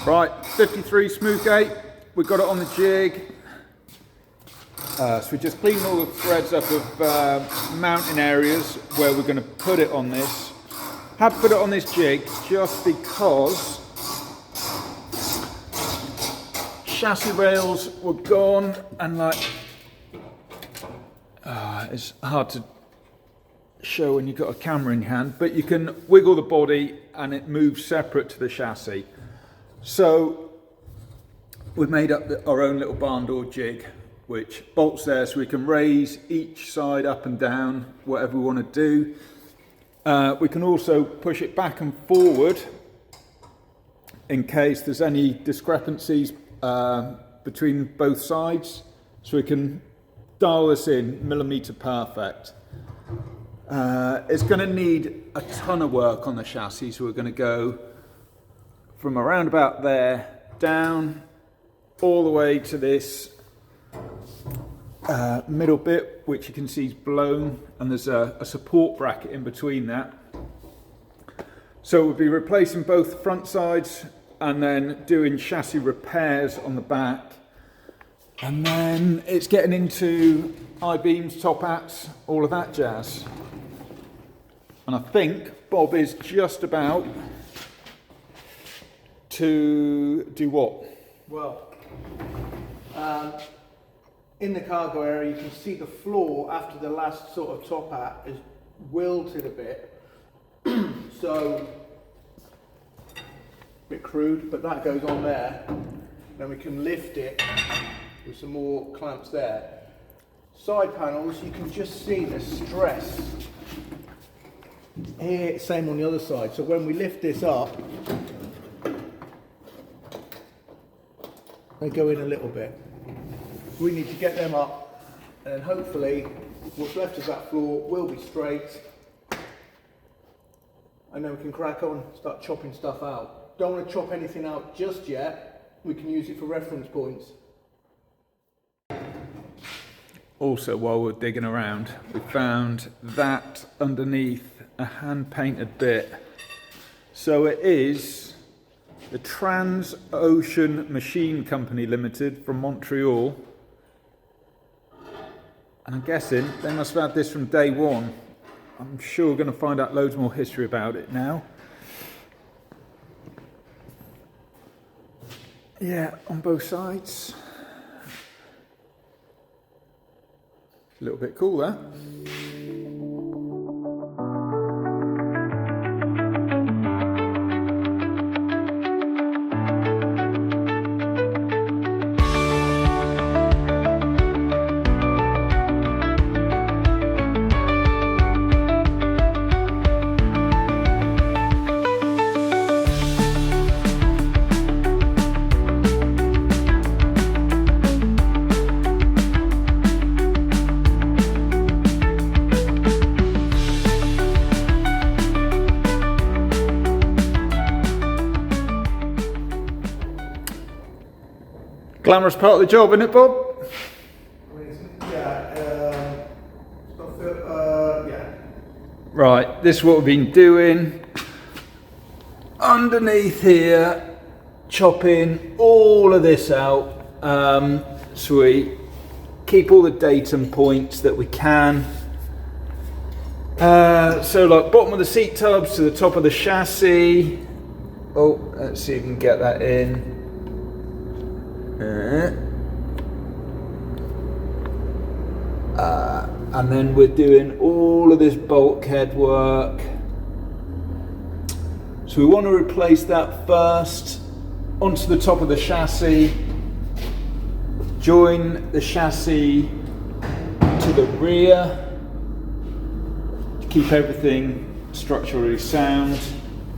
Right, 53 smooth gate, we've got it on the jig. So we just clean all the threads up of mounting areas where we're going to put it on this. Had to put it on this jig just because chassis rails were gone and it's hard to show when you've got a camera in hand, but you can wiggle the body and it moves separate to the chassis. So we've made up our own little barn door jig which bolts there so we can raise each side up and down, whatever we want to do. We can also push it back and forward in case there's any discrepancies between both sides, so we can dial this in millimetre perfect. It's going to need a ton of work on the chassis, so we're going to go from around about there down all the way to this middle bit, which you can see is blown, and there's a support bracket in between that. So we'll be replacing both front sides and then doing chassis repairs on the back, and then it's getting into I-beams, top hats, all of that jazz. And I think Bob is just about to do what? Well, in the cargo area you can see the floor after the last sort of top hat is wilted a bit. So, a bit crude, but that goes on there. Then we can lift it with some more clamps there. Side panels, you can just see the stress. Here, same on the other side. So when we lift this up, they go in a little bit. We need to get them up, and hopefully what's left of that floor will be straight, and then we can crack on, start chopping stuff out. Don't want to chop anything out just yet, we can use it for reference points. Also, while we're digging around, we found that underneath a hand painted bit. So it is the Trans-Ocean Machine Company Limited from Montreal. And I'm guessing they must have had this from day one. I'm sure we're going to find out loads more history about it now. Yeah, on both sides. A little bit cool, that. Glamorous part of the job, isn't it, Bob? Yeah. Right, this is what we've been doing. Underneath here, chopping all of this out, so we keep all the datum points that we can. So like bottom of the seat tubs to the top of the chassis. Oh, let's see if we can get that in. And then we're doing all of this bulkhead work. So we want to replace that first onto the top of the chassis, join the chassis to the rear to keep everything structurally sound,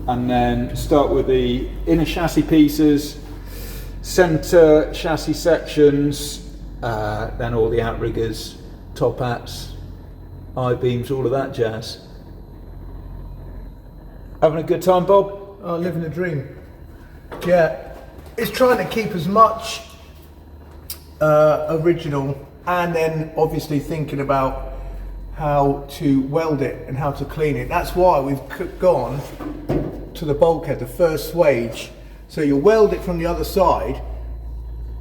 and then start with the inner chassis pieces, centre chassis sections, then all the outriggers, top hats, I-beams, all of that jazz. Having a good time, Bob? Oh, living a dream. Yeah, it's trying to keep as much original, and then obviously thinking about how to weld it and how to clean it. That's why we've gone to the bulkhead, the first swage, So you weld it from the other side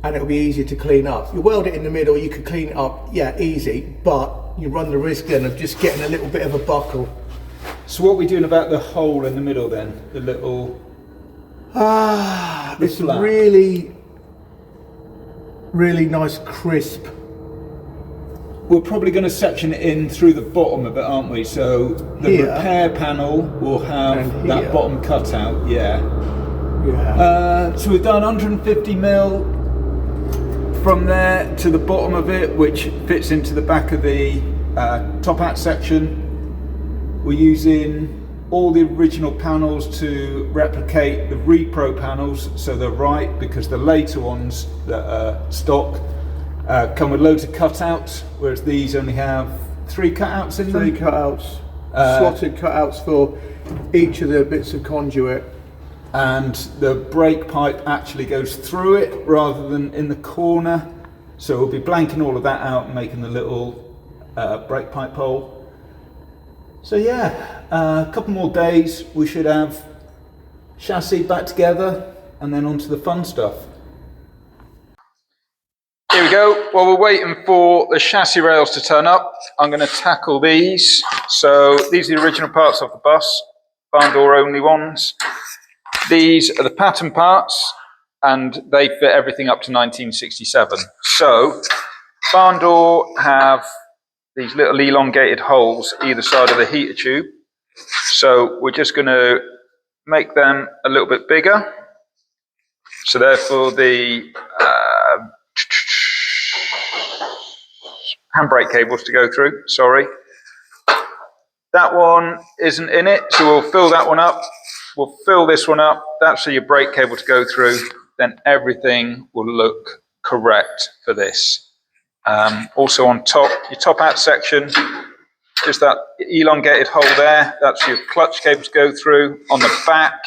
and it'll be easier to clean up. You weld it in the middle, you could clean it up, yeah, easy, but you run the risk then of just getting a little bit of a buckle. So what are we doing about the hole in the middle then? The little... It's flap. really nice crisp. We're probably going to section it in through the bottom of it, aren't we? So the Here. repair panel will have And that here. bottom cutout, yeah. Yeah. So we've done 150 mil from there to the bottom of it, which fits into the back of the top hat section. We're using all the original panels to replicate the repro panels, so they're right, because the later ones that are stock come with loads of cutouts, whereas these only have 3 cutouts in them. 3 cutouts, slotted cutouts for each of the bits of conduit. And the brake pipe actually goes through it rather than in the corner, so we'll be blanking all of that out and making the little brake pipe hole. So yeah, a couple more days we should have chassis back together and then on to the fun stuff. Here we go. While we're waiting for the chassis rails to turn up, I'm going to tackle these. So these are the original parts of the bus, barn door only ones. These are the pattern parts and they fit everything up to 1967. So barn door have these little elongated holes either side of the heater tube. So we're just going to make them a little bit bigger. So therefore the handbrake cables to go through, sorry. That one isn't in it, so we'll fill that one up. We'll fill this one up, that's for your brake cable to go through, then everything will look correct for this. Also on top, your top hat section, just that elongated hole there, that's your clutch cables go through. On the back,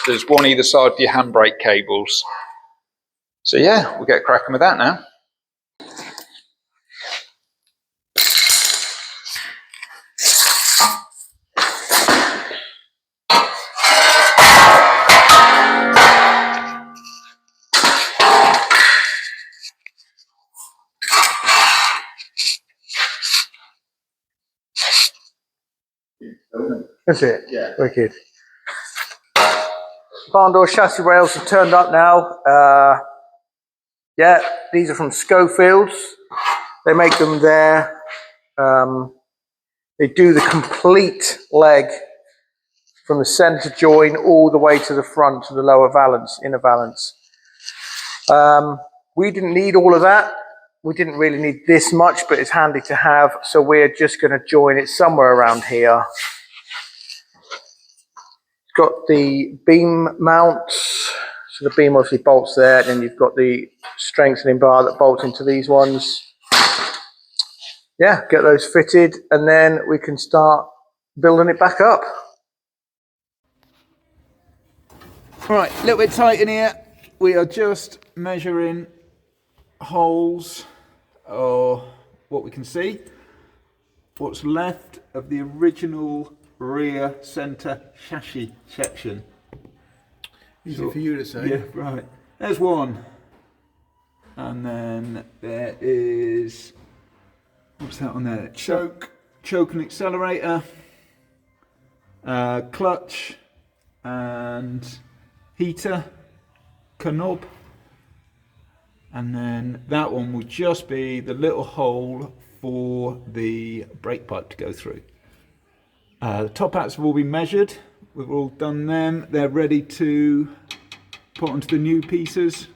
there's one either side for your handbrake cables. So yeah, we'll get cracking with that now. That's it? Yeah. Wicked. Barn door chassis rails have turned up now. Yeah, these are from Schofield's. They make them there. They do the complete leg from the center join all the way to the front to the lower valance, inner valance. We didn't need all of that. We didn't really need this much, but it's handy to have. So we're just going to join it somewhere around here. It's got the beam mounts. So the beam obviously bolts there, and then you've got the strengthening bar that bolts into these ones. Yeah, get those fitted, and then we can start building it back up. Right, a little bit tight in here. We are just measuring holes, or what we can see, what's left of the original rear centre chassis section. Easy for you to say. Yeah, right. There's one. And then there is, what's that on there? Choke and accelerator, clutch and heater, knob. And then that one will just be the little hole for the brake pipe to go through. The top hats have all been measured. We've all done them. They're ready to put onto the new pieces.